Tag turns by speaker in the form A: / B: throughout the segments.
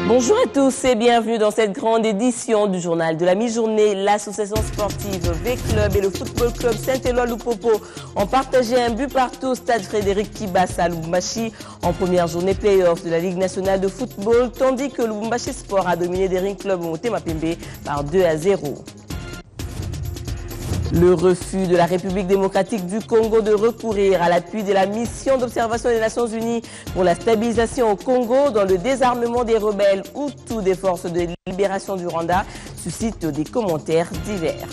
A: Bonjour à tous et bienvenue dans cette grande édition du journal de la mi-journée. L'association sportive V-Club et le Football Club Saint-Éloi-Lupopo ont partagé un but partout au stade Frédéric Kibassa à Lubumbashi en première journée play-off de la Ligue nationale de football, tandis que Lubumbashi Sport a dominé Daring Club Motema Pembe par 2-0. Le refus de la République démocratique du Congo de recourir à l'appui de la mission d'observation des Nations Unies pour la stabilisation au Congo dans le désarmement des rebelles Hutus des forces de libération du Rwanda suscite des commentaires divers.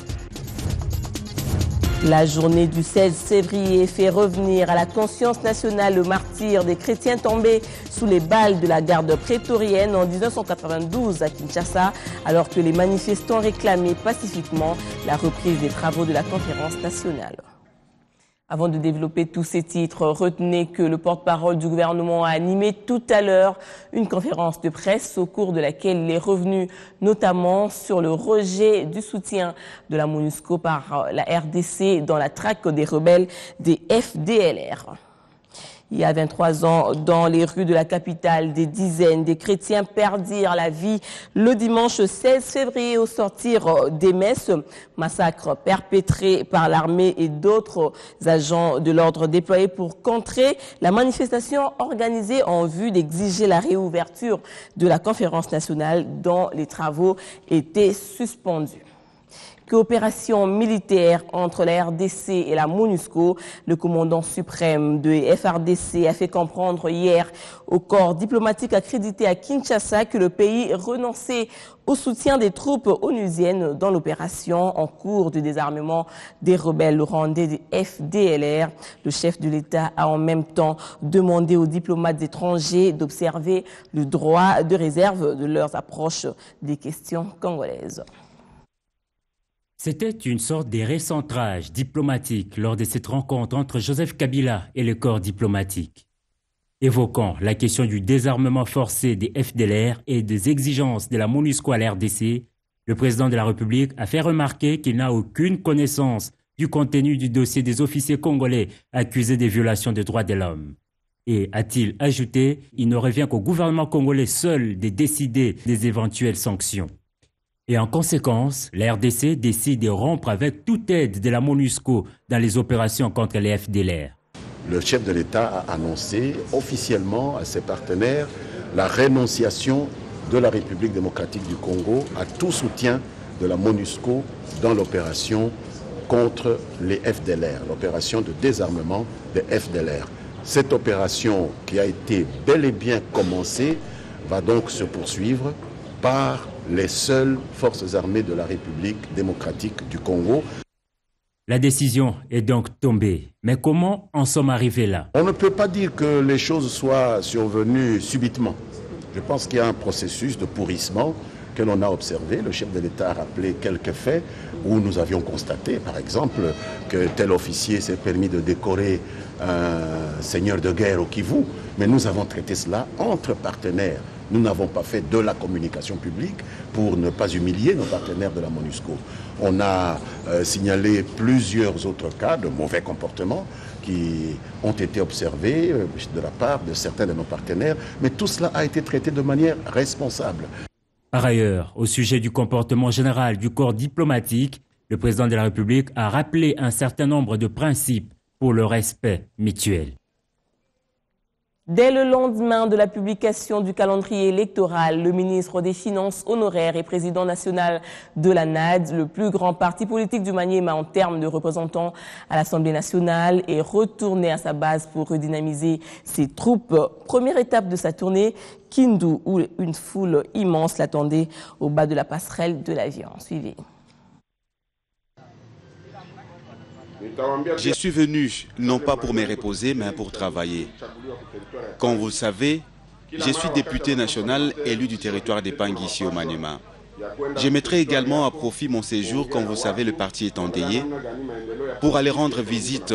A: La journée du 16 février fait revenir à la conscience nationale le martyre des chrétiens tombés sous les balles de la garde prétorienne en 1992 à Kinshasa, alors que les manifestants réclamaient pacifiquement la reprise des travaux de la conférence nationale. Avant de développer tous ces titres, retenez que le porte-parole du gouvernement a animé tout à l'heure une conférence de presse au cours de laquelle il est revenu notamment sur le rejet du soutien de la MONUSCO par la RDC dans la traque des rebelles des FDLR. Il y a 23 ans, dans les rues de la capitale, des dizaines de chrétiens perdirent la vie le dimanche 16 février au sortir des messes. Massacre perpétré par l'armée et d'autres agents de l'ordre déployés pour contrer la manifestation organisée en vue d'exiger la réouverture de la conférence nationale dont les travaux étaient suspendus. Coopération militaire entre la RDC et la MONUSCO. Le commandant suprême de FRDC a fait comprendre hier au corps diplomatique accrédité à Kinshasa que le pays renonçait au soutien des troupes onusiennes dans l'opération en cours de désarmement des rebelles rwandais des FDLR. Le chef de l'État a en même temps demandé aux diplomates étrangers d'observer le droit de réserve de leurs approches des questions congolaises.
B: C'était une sorte de recentrage diplomatique lors de cette rencontre entre Joseph Kabila et le corps diplomatique. Évoquant la question du désarmement forcé des FDLR et des exigences de la MONUSCO à la RDC, le président de la République a fait remarquer qu'il n'a aucune connaissance du contenu du dossier des officiers congolais accusés des violations des droits de l'homme. Et, a-t-il ajouté, il ne revient qu'au gouvernement congolais seul de décider des éventuelles sanctions. Et en conséquence, la RDC décide de rompre avec toute aide de la MONUSCO dans les opérations contre les FDLR.
C: Le chef de l'État a annoncé officiellement à ses partenaires la rénonciation de la République démocratique du Congo à tout soutien de la MONUSCO dans l'opération contre les FDLR, l'opération de désarmement des FDLR. Cette opération qui a été bel et bien commencée va donc se poursuivre par les seules forces armées de la République démocratique du Congo.
B: La décision est donc tombée. Mais comment en sommes arrivés là?
C: On ne peut pas dire que les choses soient survenues subitement. Je pense qu'il y a un processus de pourrissement que l'on a observé. Le chef de l'État a rappelé quelques faits où nous avions constaté, par exemple, que tel officier s'est permis de décorer un seigneur de guerre au Kivu. Mais nous avons traité cela entre partenaires. Nous n'avons pas fait de la communication publique pour ne pas humilier nos partenaires de la MONUSCO. On a signalé plusieurs autres cas de mauvais comportement qui ont été observés de la part de certains de nos partenaires, mais tout cela a été traité de manière responsable.
B: Par ailleurs, au sujet du comportement général du corps diplomatique, le président de la République a rappelé un certain nombre de principes pour le respect mutuel.
A: Dès le lendemain de la publication du calendrier électoral, le ministre des Finances honoraire et président national de la NAD, le plus grand parti politique du Maniema en termes de représentants à l'Assemblée nationale, est retourné à sa base pour redynamiser ses troupes. Première étape de sa tournée, Kindu, où une foule immense l'attendait au bas de la passerelle de l'avion. Suivez.
D: Je suis venu non pas pour me reposer, mais pour travailler. Comme vous le savez, je suis député national élu du territoire des Pangui ici au Maniema. Je mettrai également à profit mon séjour, comme vous savez, le parti est endeuillé, pour aller rendre visite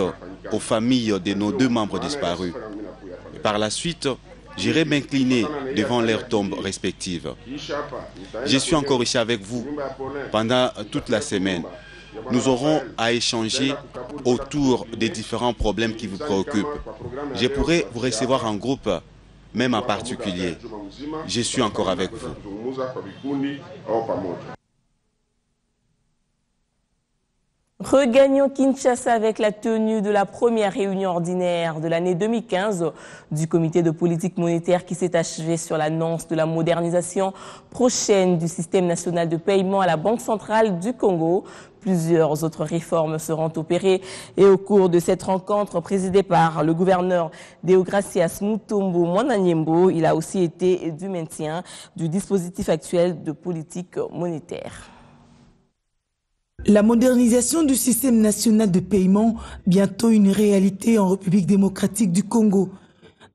D: aux familles de nos 2 membres disparus. Et par la suite, j'irai m'incliner devant leurs tombes respectives. Je suis encore ici avec vous pendant toute la semaine. Nous aurons à échanger autour des différents problèmes qui vous préoccupent. Je pourrai vous recevoir en groupe même en particulier. Je suis encore avec vous.
A: Regagnons Kinshasa avec la tenue de la première réunion ordinaire de l'année 2015 du comité de politique monétaire qui s'est achevée sur l'annonce de la modernisation prochaine du système national de paiement à la Banque centrale du Congo. Plusieurs autres réformes seront opérées et au cours de cette rencontre présidée par le gouverneur Deogracias Mutombo Mwananyembo, il a aussi été du maintien du dispositif actuel de politique monétaire.
E: La modernisation du système national de paiement, bientôt une réalité en République démocratique du Congo.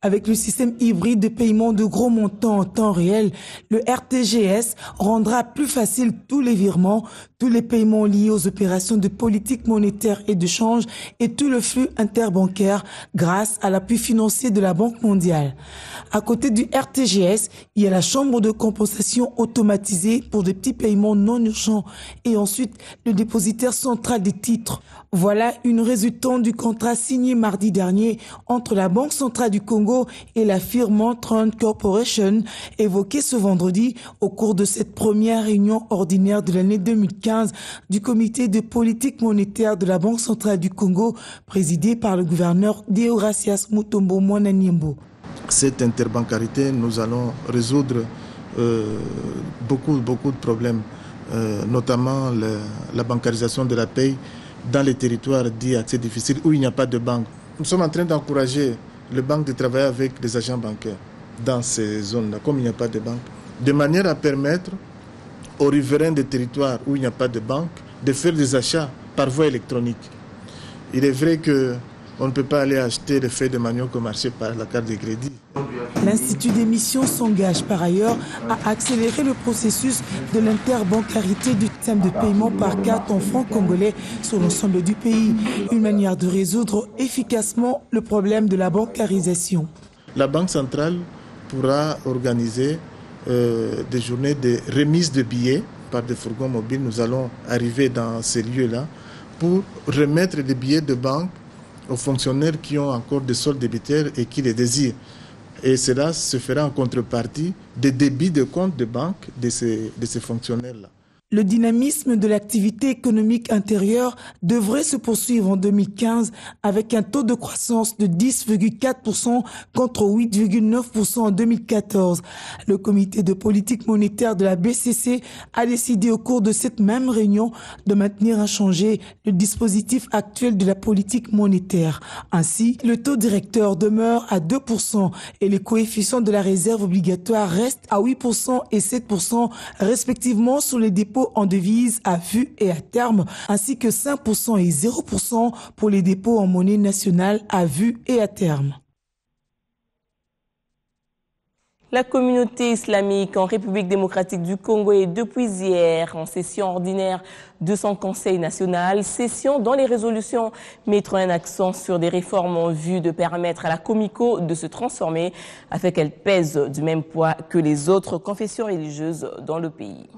E: Avec le système hybride de paiement de gros montants en temps réel, le RTGS rendra plus facile tous les virements, tous les paiements liés aux opérations de politique monétaire et de change et tout le flux interbancaire grâce à l'appui financier de la Banque mondiale. À côté du RTGS, il y a la chambre de compensation automatisée pour des petits paiements non urgents et ensuite le dépositaire central des titres. Voilà une résultante du contrat signé mardi dernier entre la Banque centrale du Congo et la firme Tron Corporation, évoqué ce vendredi au cours de cette première réunion ordinaire de l'année 2015 du comité de politique monétaire de la Banque centrale du Congo, présidé par le gouverneur Deogracias Mutombo Mwananyembo.
F: Cette interbancarité, nous allons résoudre beaucoup de problèmes, notamment la bancarisation de la paie dans les territoires dits accès difficiles où il n'y a pas de banque. Nous sommes en train d'encourager les banques de travailler avec les agents bancaires dans ces zones-là, comme il n'y a pas de banque, de manière à permettre aux riverains des territoires où il n'y a pas de banque de faire des achats par voie électronique. Il est vrai qu'on ne peut pas aller acheter des feuilles de manioc au marché par la carte de crédit.
E: L'Institut d'émission s'engage par ailleurs à accélérer le processus de l'interbancarité du système de paiement par carte en francs congolais sur l'ensemble du pays, une manière de résoudre efficacement le problème de la bancarisation.
F: La Banque centrale pourra organiser des journées de remise de billets par des fourgons mobiles. Nous allons arriver dans ces lieux-là pour remettre des billets de banque aux fonctionnaires qui ont encore des soldes débitaires et qui les désirent. Et cela se fera en contrepartie des débits de compte de banque de ces fonctionnaires-là.
E: Le dynamisme de l'activité économique intérieure devrait se poursuivre en 2015 avec un taux de croissance de 10,4% contre 8,9% en 2014. Le comité de politique monétaire de la BCC a décidé au cours de cette même réunion de maintenir inchangé le dispositif actuel de la politique monétaire. Ainsi, le taux directeur demeure à 2% et les coefficients de la réserve obligatoire restent à 8% et 7% respectivement sur les dépôts en devises à vue et à terme, ainsi que 5% et 0% pour les dépôts en monnaie nationale à vue et à terme.
A: La communauté islamique en République démocratique du Congo est depuis hier en session ordinaire de son Conseil national, session dont les résolutions mettront un accent sur des réformes en vue de permettre à la Comico de se transformer afin qu'elle pèse du même poids que les autres confessions religieuses dans le pays.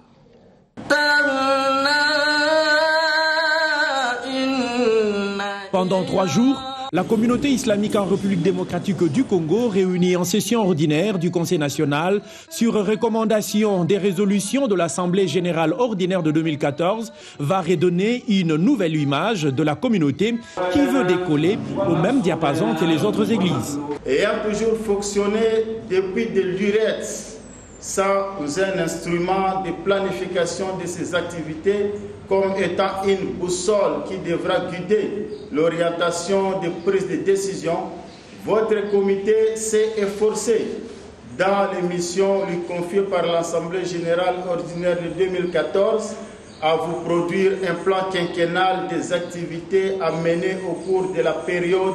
G: Pendant 3 jours, la communauté islamique en République démocratique du Congo, réunie en session ordinaire du Conseil national sur recommandation des résolutions de l'Assemblée générale ordinaire de 2014, va redonner une nouvelle image de la communauté qui veut décoller au même diapason que les autres églises.
H: Ayant toujours fonctionné depuis de l'URET, sans un instrument de planification de ces activités comme étant une boussole qui devra guider l'orientation des prises de décision, votre comité s'est efforcé dans les missions lui confiées par l'Assemblée générale ordinaire de 2014 à vous produire un plan quinquennal des activités à mener au cours de la période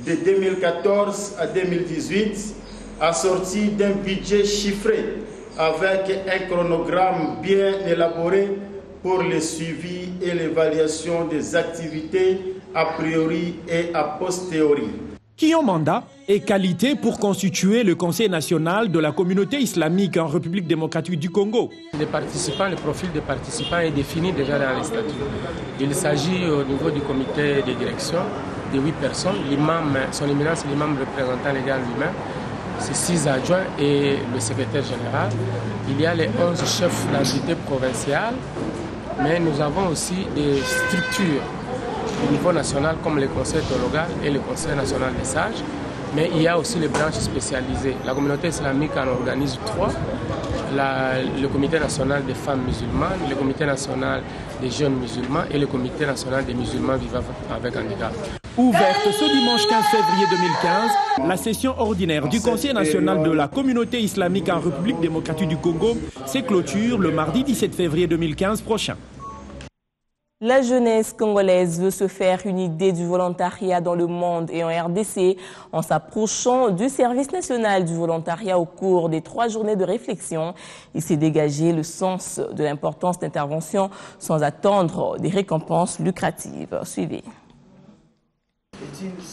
H: de 2014 à 2018, assorti d'un budget chiffré avec un chronogramme bien élaboré pour le suivi et l'évaluation des activités a priori et a posteriori.
G: Qui ont mandat et qualité pour constituer le Conseil national de la communauté islamique en République démocratique du Congo.
I: Les participants, le profil des participants est défini déjà dans les statuts. Il s'agit au niveau du comité de direction de 8 personnes, l'imam, son éminence l'imam représentant légal lui-même, c'est 6 adjoints et le secrétaire général. Il y a les 11 chefs d'entité provinciales, mais nous avons aussi des structures au niveau national comme le conseil théologal et le conseil national des sages. Mais il y a aussi les branches spécialisées. La communauté islamique en organise 3. Le comité national des femmes musulmanes, le comité national des jeunes musulmans et le comité national des musulmans vivant avec handicap.
G: Ouverte ce dimanche 15 février 2015, la session ordinaire du Conseil national de la communauté islamique en République démocratique du Congo se clôture le mardi 17 février 2015 prochain.
A: La jeunesse congolaise veut se faire une idée du volontariat dans le monde et en RDC en s'approchant du service national du volontariat au cours des 3 journées de réflexion. Il s'est dégagé le sens de l'importance d'intervention sans attendre des récompenses lucratives. Suivez.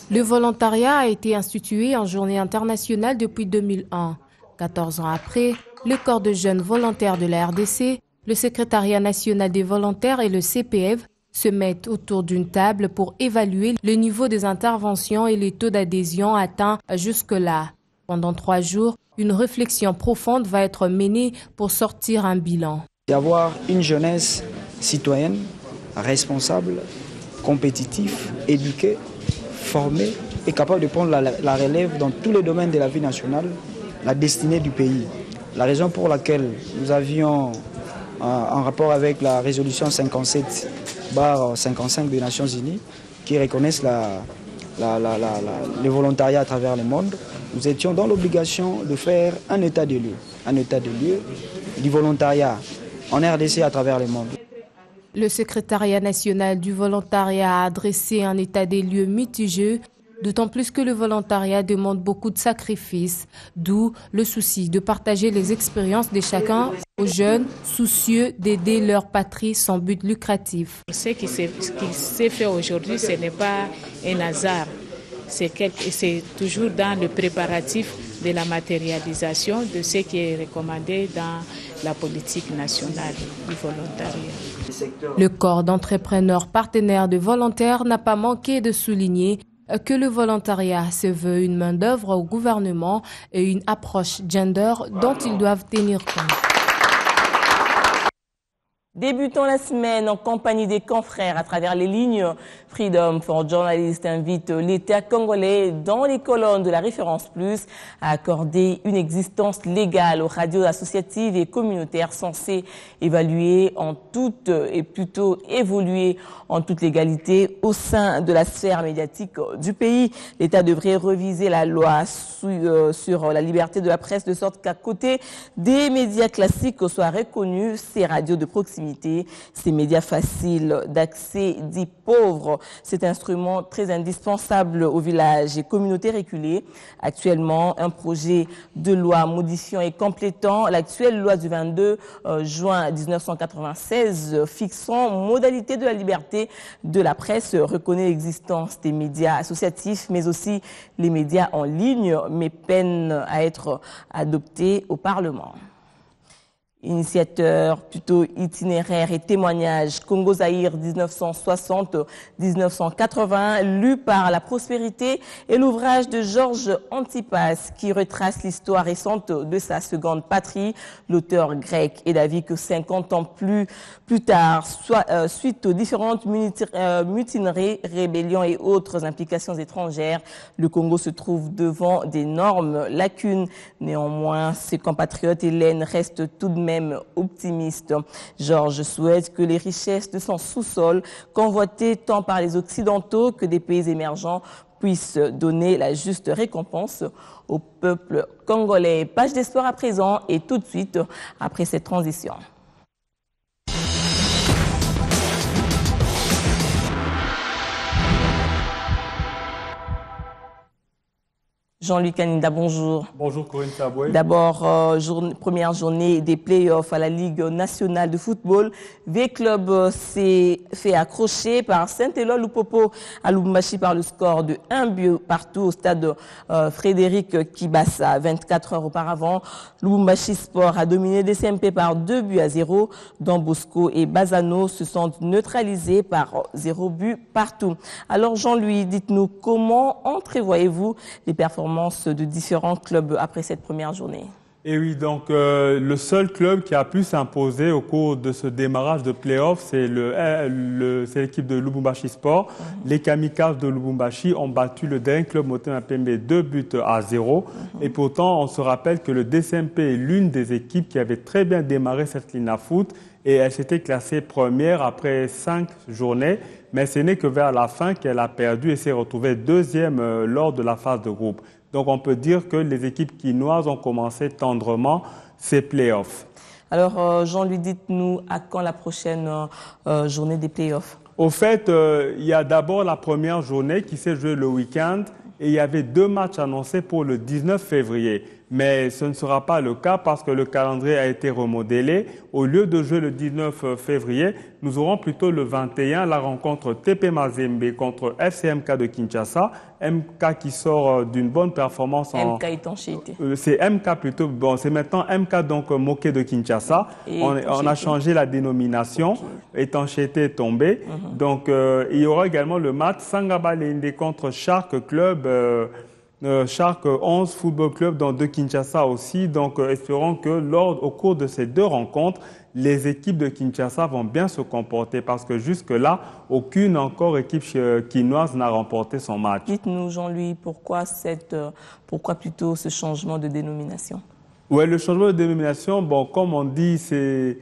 J: Le volontariat a été institué en journée internationale depuis 2001. 14 ans après, le corps de jeunes volontaires de la RDC, le secrétariat national des volontaires et le CPF se mettent autour d'une table pour évaluer le niveau des interventions et les taux d'adhésion atteints jusque-là. Pendant 3 jours, une réflexion profonde va être menée pour sortir un bilan.
K: D'avoir une jeunesse citoyenne, responsable, compétitive, éduquée, formée et capable de prendre la relève dans tous les domaines de la vie nationale, la destinée du pays. La raison pour laquelle nous avions en rapport avec la résolution 57/55 des Nations Unies qui reconnaissent le volontariat à travers le monde, nous étions dans l'obligation de faire un état des lieux du volontariat en RDC à travers le monde.
J: Le secrétariat national du volontariat a adressé un état des lieux mitigé, d'autant plus que le volontariat demande beaucoup de sacrifices, d'où le souci de partager les expériences de chacun aux jeunes soucieux d'aider leur patrie sans but lucratif.
L: Ce qui s'est fait aujourd'hui, ce n'est pas un hasard. C'est toujours dans le préparatif de la matérialisation de ce qui est recommandé dans la politique nationale du volontariat.
J: Le corps d'entrepreneurs partenaires de volontaires n'a pas manqué de souligner que le volontariat se veut une main-d'œuvre au gouvernement et une approche gender dont ils doivent tenir compte.
A: Débutant la semaine en compagnie des confrères à travers les lignes, Freedom for Journalists invite l'État congolais dans les colonnes de la Référence Plus à accorder une existence légale aux radios associatives et communautaires censées évaluer en toute et plutôt évoluer en toute légalité au sein de la sphère médiatique du pays. L'État devrait reviser la loi sur la liberté de la presse de sorte qu'à côté des médias classiques soient reconnus ces radios de proximité. Ces médias faciles d'accès dits pauvres, cet instrument très indispensable aux villages et communautés reculées. Actuellement, un projet de loi modifiant et complétant l'actuelle loi du 22 juin 1996 fixant modalité de la liberté de la presse reconnaît l'existence des médias associatifs, mais aussi les médias en ligne, mais peine à être adoptés au Parlement. Initiateur plutôt itinéraire et témoignage Congo-Zaïre 1960-1980, lu par La Prospérité, et l'ouvrage de Georges Antipas qui retrace l'histoire récente de sa seconde patrie. L'auteur grec est d'avis que 50 ans plus tard, suite aux différentes mutineries, rébellions et autres implications étrangères, le Congo se trouve devant d'énormes lacunes. Néanmoins, ses compatriotes hélènes restent tout de même optimiste. Georges souhaite que les richesses de son sous-sol, convoitées tant par les Occidentaux que des pays émergents, puissent donner la juste récompense au peuple congolais. Page d'espoir à présent et tout de suite après cette transition. Jean-Luc Aninda, bonjour.
M: Bonjour Corinne Taboué.
A: D'abord, première journée des playoffs à la Ligue nationale de football. V-Club s'est fait accrocher par Saint-Éloi-Lupopo à Lubumbashi par le score de 1-but partout au stade Frédéric Kibassa. 24 heures auparavant, Lubumbashi Sport a dominé DCMP par 2-0. Don Bosco et Bazano se sont neutralisés par 0 but partout. Alors Jean-Louis, dites-nous comment entrevoyez-vous les performances performances de différents clubs après cette première journée.
M: Et oui, donc le seul club qui a pu s'imposer au cours de ce démarrage de play-off, c'est l'équipe de Lubumbashi Sport. Les Kamikazes de Lubumbashi ont battu le dernier club Motema Pembe 2-0. Et pourtant, on se rappelle que le DCMP est l'une des équipes qui avait très bien démarré cette ligne à foot et elle s'était classée première après 5 journées. Mais ce n'est que vers la fin qu'elle a perdu et s'est retrouvée deuxième lors de la phase de groupe. Donc on peut dire que les équipes quinoises ont commencé tendrement ces playoffs.
A: Alors Jean-Louis, dites-nous à quand la prochaine journée des playoffs?
M: Au fait, il y a d'abord la première journée qui s'est jouée le week-end et il y avait 2 matchs annoncés pour le 19 février. Mais ce ne sera pas le cas parce que le calendrier a été remodelé. Au lieu de jouer le 19 février, nous aurons plutôt le 21 la rencontre TP Mazembe contre FCMK de Kinshasa. MK qui sort d'une bonne performance en...
A: MK étanchéité.
M: C'est MK plutôt. Bon, c'est maintenant MK donc Moké de Kinshasa. On a changé la dénomination. Okay. Étanchéité est tombée. Donc il y aura également le match Sangaba Lende contre Shark Club. Shark 11 Football Club de Kinshasa aussi. Donc espérons que au cours de ces 2 rencontres, les équipes de Kinshasa vont bien se comporter parce que jusque-là, aucune encore équipe quinoise n'a remporté son match.
A: Dites-nous Jean-Louis, pourquoi plutôt ce changement de dénomination?
M: Oui, le changement de dénomination, bon, comme on dit, ce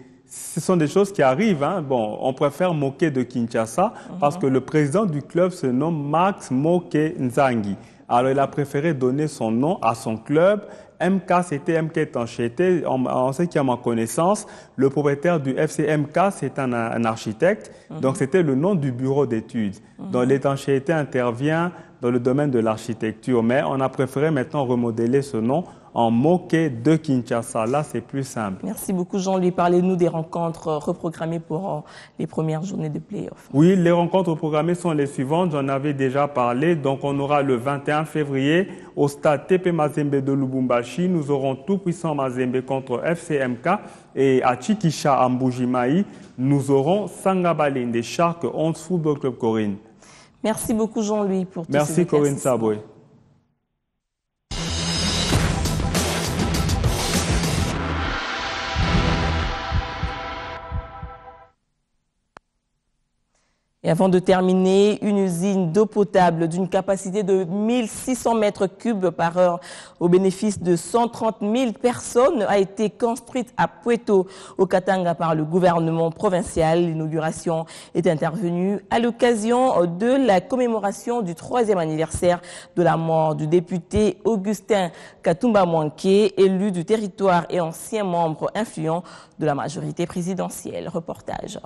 M: sont des choses qui arrivent. Hein. Bon, on préfère Moké de Kinshasa parce que le président du club se nomme Max Moké Nzangi. Alors, il a préféré donner son nom à son club. MK, c'était MK Étanchéité. On sait qu'il y a ma connaissance. Le propriétaire du FC MK, c'est un architecte. Donc, c'était le nom du bureau d'études. Donc, l'étanchéité intervient dans le domaine de l'architecture. Mais on a préféré maintenant remodeler ce nom en Moké de Kinshasa. Là, c'est plus simple.
A: Merci beaucoup, Jean-Louis. Parlez-nous des rencontres reprogrammées pour les premières journées de play-off.
M: Oui, les rencontres reprogrammées sont les suivantes. J'en avais déjà parlé. Donc, on aura le 21 février au stade TP Mazembe de Lubumbashi. Nous aurons Tout-Puissant Mazembe contre FCMK. Et à Chikisha, à Mbujimayi, nous aurons Sangaba Lende Shark 11 Football Club Corinne.
A: Merci beaucoup, Jean-Louis, pour tout
M: Merci, Corinne Saboué.
A: Et avant de terminer, une usine d'eau potable d'une capacité de 1600 mètres cubes par heure au bénéfice de 130 000 personnes a été construite à Pueto, au Katanga, par le gouvernement provincial. L'inauguration est intervenue à l'occasion de la commémoration du 3e anniversaire de la mort du député Augustin Katumba Mwanké, élu du territoire et ancien membre influent de la majorité présidentielle. Reportage.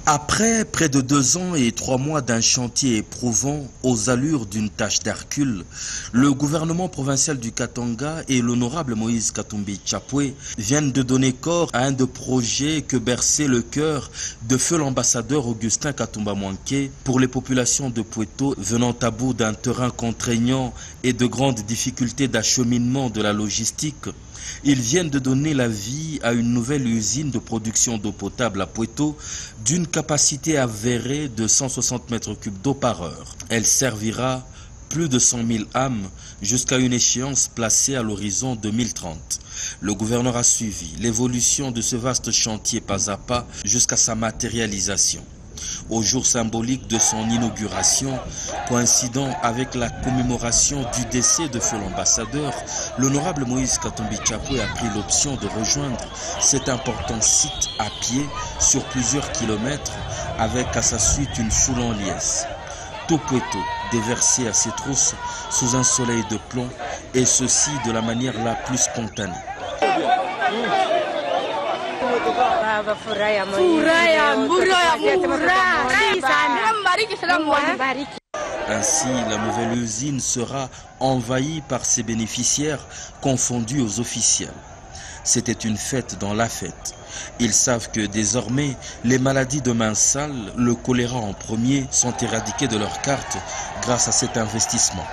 N: Après près de 2 ans et 3 mois d'un chantier éprouvant aux allures d'une tâche d'Hercule, le gouvernement provincial du Katanga et l'honorable Moïse Katumbi Tchapoué viennent de donner corps à un de projets que berçait le cœur de feu l'ambassadeur Augustin Katumba Mwanké pour les populations de Pueto venant à bout d'un terrain contraignant et de grandes difficultés d'acheminement de la logistique. Ils viennent de donner la vie à une nouvelle usine de production d'eau potable à Pueto d'une capacité avérée de 160 mètres cubes d'eau par heure. Elle servira plus de 100 000 âmes jusqu'à une échéance placée à l'horizon 2030. Le gouverneur a suivi l'évolution de ce vaste chantier pas à pas jusqu'à sa matérialisation. Au jour symbolique de son inauguration, coïncidant avec la commémoration du décès de feu l'ambassadeur, l'honorable Moïse Katumbi Tchapoué a pris l'option de rejoindre cet important site à pied sur plusieurs kilomètres avec à sa suite une foule en liesse. Tout Pueto déversé à ses trousses sous un soleil de plomb et ceci de la manière la plus spontanée. Ainsi, la nouvelle usine sera envahie par ses bénéficiaires confondus aux officiels. C'était une fête dans la fête. Ils savent que désormais, les maladies de main sale, le choléra en premier, sont éradiquées de leur carte grâce à cet investissement.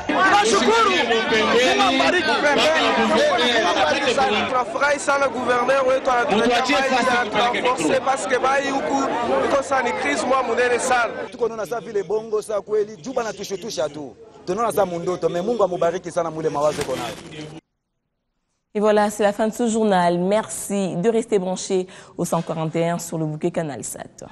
O: tunaona za mundoto mais Mungu amubariki sana mule mawazo konayo.
A: Et voilà, c'est la fin de ce journal. Merci de rester branchés au 141 sur le bouquet Canal 7.